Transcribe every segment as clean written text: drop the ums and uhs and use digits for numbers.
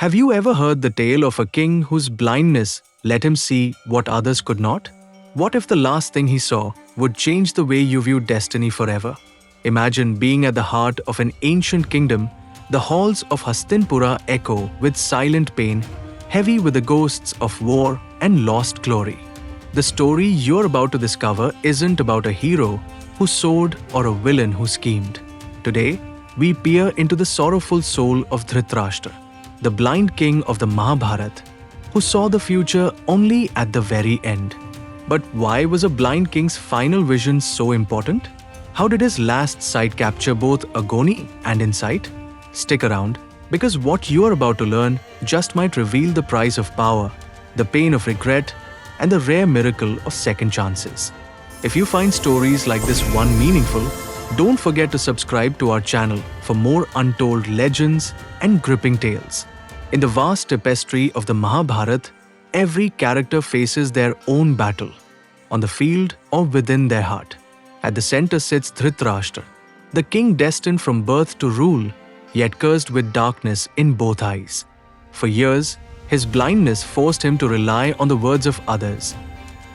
Have you ever heard the tale of a king whose blindness let him see what others could not? What if the last thing he saw would change the way you view destiny forever? Imagine being at the heart of an ancient kingdom. The halls of Hastinapura echo with silent pain, heavy with the ghosts of war and lost glory. The story you're about to discover isn't about a hero who soared or a villain who schemed. Today, we peer into the sorrowful soul of Dhritarashtra, the blind king of the Mahabharata, who saw the future only at the very end. But why was a blind king's final vision so important? How did his last sight capture both agony and insight? Stick around, because what you are about to learn just might reveal the price of power, the pain of regret, and the rare miracle of second chances. If you find stories like this one meaningful, don't forget to subscribe to our channel for more untold legends and gripping tales. In the vast tapestry of the Mahabharata, every character faces their own battle, on the field or within their heart. At the center sits Dhritarashtra, the king destined from birth to rule, yet cursed with darkness in both eyes. For years, his blindness forced him to rely on the words of others.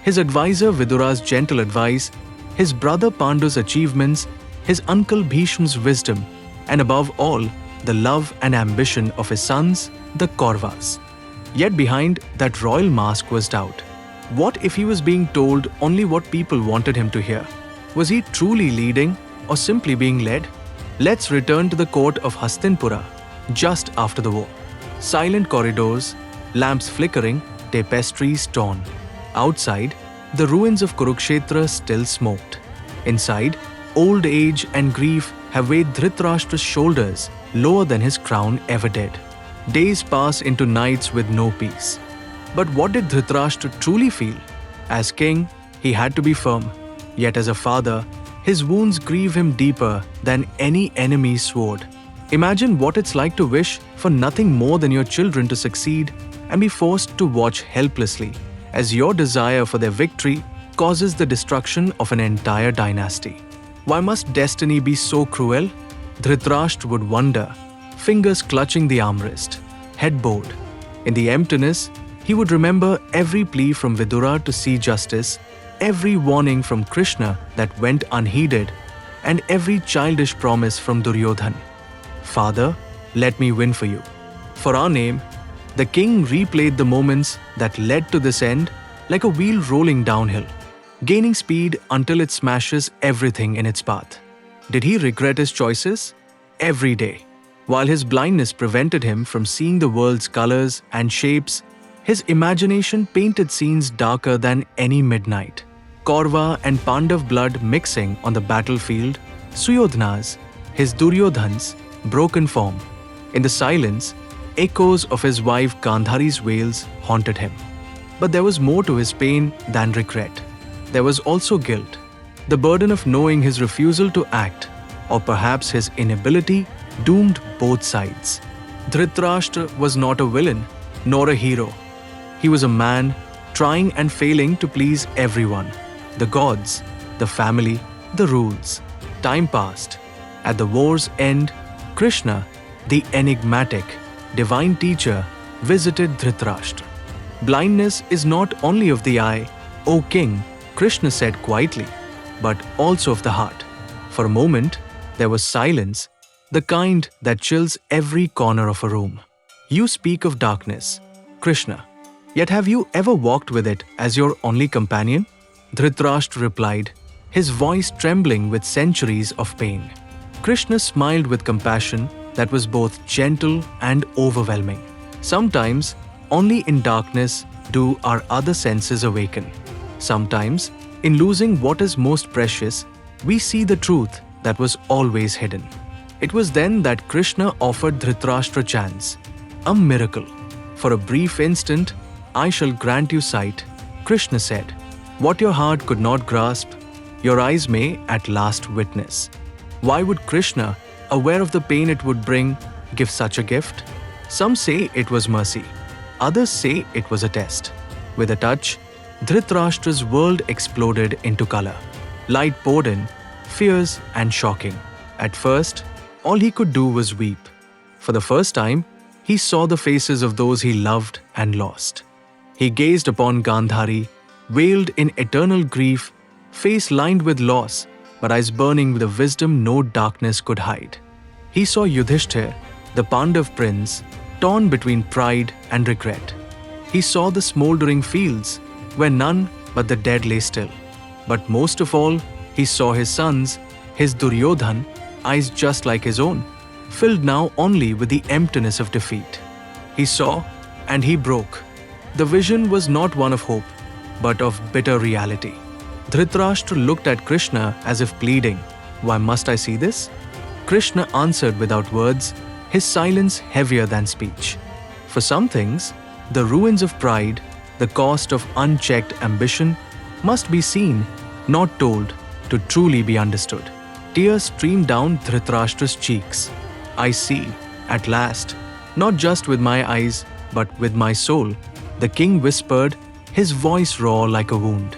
His advisor Vidura's gentle advice, his brother Pandu's achievements, his uncle Bhishma's wisdom, and above all, the love and ambition of his sons, the Kauravas. Yet behind that royal mask was doubt. What if he was being told only what people wanted him to hear? Was he truly leading or simply being led? Let's return to the court of Hastinapura just after the war. Silent corridors, lamps flickering, tapestries torn. Outside, the ruins of Kurukshetra still smoked. Inside, old age and grief have weighed Dhritarashtra's shoulders lower than his crown ever did. Days pass into nights with no peace. But what did Dhritarashtra truly feel? As king, he had to be firm. Yet as a father, his wounds grieve him deeper than any enemy's sword. Imagine what it's like to wish for nothing more than your children to succeed and be forced to watch helplessly as your desire for their victory causes the destruction of an entire dynasty. Why must destiny be so cruel? Dhritarashtra would wonder, fingers clutching the armrest, head bowed. In the emptiness, he would remember every plea from Vidura to see justice, every warning from Krishna that went unheeded, and every childish promise from Duryodhan. Father, let me win for you. For our name, the king replayed the moments that led to this end like a wheel rolling downhill, gaining speed until it smashes everything in its path. Did he regret his choices? Every day. While his blindness prevented him from seeing the world's colors and shapes, his imagination painted scenes darker than any midnight. Kaurava and Pandav blood mixing on the battlefield, Suyodhana's, his Duryodhan's, broken form. In the silence, echoes of his wife Gandhari's wails haunted him. But there was more to his pain than regret. There was also guilt, the burden of knowing his refusal to act, or perhaps his inability, doomed both sides. Dhritarashtra was not a villain, nor a hero. He was a man trying and failing to please everyone. The gods, the family, the rules. Time passed. At the war's end, Krishna, the enigmatic, divine teacher, visited Dhritarashtra. Blindness is not only of the eye, O king, Krishna said quietly, but also of the heart. For a moment, there was silence, the kind that chills every corner of a room. You speak of darkness, Krishna, yet have you ever walked with it as your only companion? Dhritarashtra replied, his voice trembling with centuries of pain. Krishna smiled with compassion that was both gentle and overwhelming. Sometimes, only in darkness do our other senses awaken. Sometimes, in losing what is most precious, we see the truth that was always hidden. It was then that Krishna offered Dhritarashtra chance, a miracle. For a brief instant, I shall grant you sight, Krishna said. What your heart could not grasp, your eyes may at last witness. Why would Krishna, aware of the pain it would bring, give such a gift? Some say it was mercy. Others say it was a test. With a touch, Dhritarashtra's world exploded into color. Light poured in, fierce and shocking. At first, all he could do was weep. For the first time, He saw the faces of those he loved and lost. He gazed upon Gandhari, veiled in eternal grief, face lined with loss, but eyes burning with a wisdom no darkness could hide. He saw Yudhishthir, the Pandav prince, torn between pride and regret. He saw the smouldering fields, where none but the dead lay still. But most of all, he saw his sons, his Duryodhan, eyes just like his own, filled now only with the emptiness of defeat. He saw, and he broke. The vision was not one of hope, but of bitter reality. Dhritarashtra looked at Krishna as if pleading, "Why must I see this?" Krishna answered without words, his silence heavier than speech. For some things, the ruins of pride, the cost of unchecked ambition, must be seen, not told, to truly be understood. Tears streamed down Dhritarashtra's cheeks. "I see, at last, not just with my eyes, but with my soul," the king whispered, his voice raw like a wound.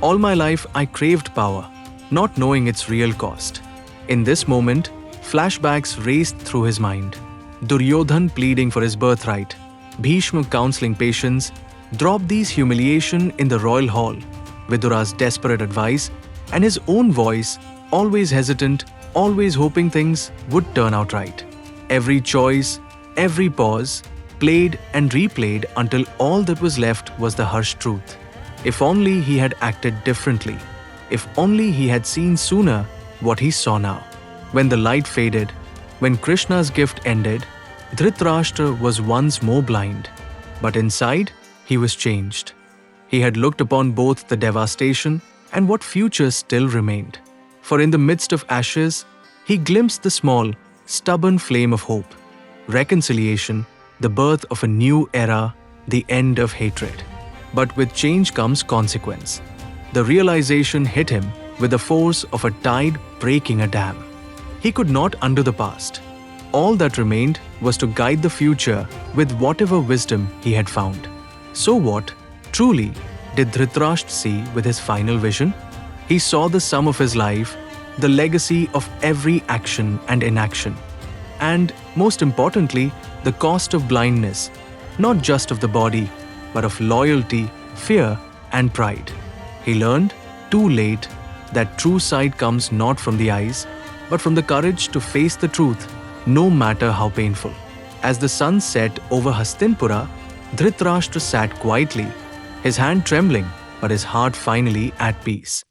"All my life I craved power, not knowing its real cost." In this moment, flashbacks raced through his mind. Duryodhan pleading for his birthright, Bhishma counseling patience, Draupadi's humiliation in the royal hall, Vidura's desperate advice, and his own voice, always hesitant, always hoping things would turn out right. Every choice, every pause, played and replayed until all that was left was the harsh truth. If only he had acted differently. If only he had seen sooner what he saw now. When the light faded, when Krishna's gift ended, Dhritarashtra was once more blind. But inside, he was changed. He had looked upon both the devastation and what future still remained. For in the midst of ashes, he glimpsed the small, stubborn flame of hope. Reconciliation, the birth of a new era, the end of hatred. But with change comes consequence. The realization hit him with the force of a tide breaking a dam. He could not undo the past. All that remained was to guide the future with whatever wisdom he had found. So what, truly, did Dhritarashtra see with his final vision? He saw the sum of his life, the legacy of every action and inaction. And, most importantly, the cost of blindness, not just of the body, but of loyalty, fear, and pride. He learned, too late, that true sight comes not from the eyes, but from the courage to face the truth, no matter how painful. As the sun set over Hastinapura, Dhritarashtra sat quietly, his hand trembling, but his heart finally at peace.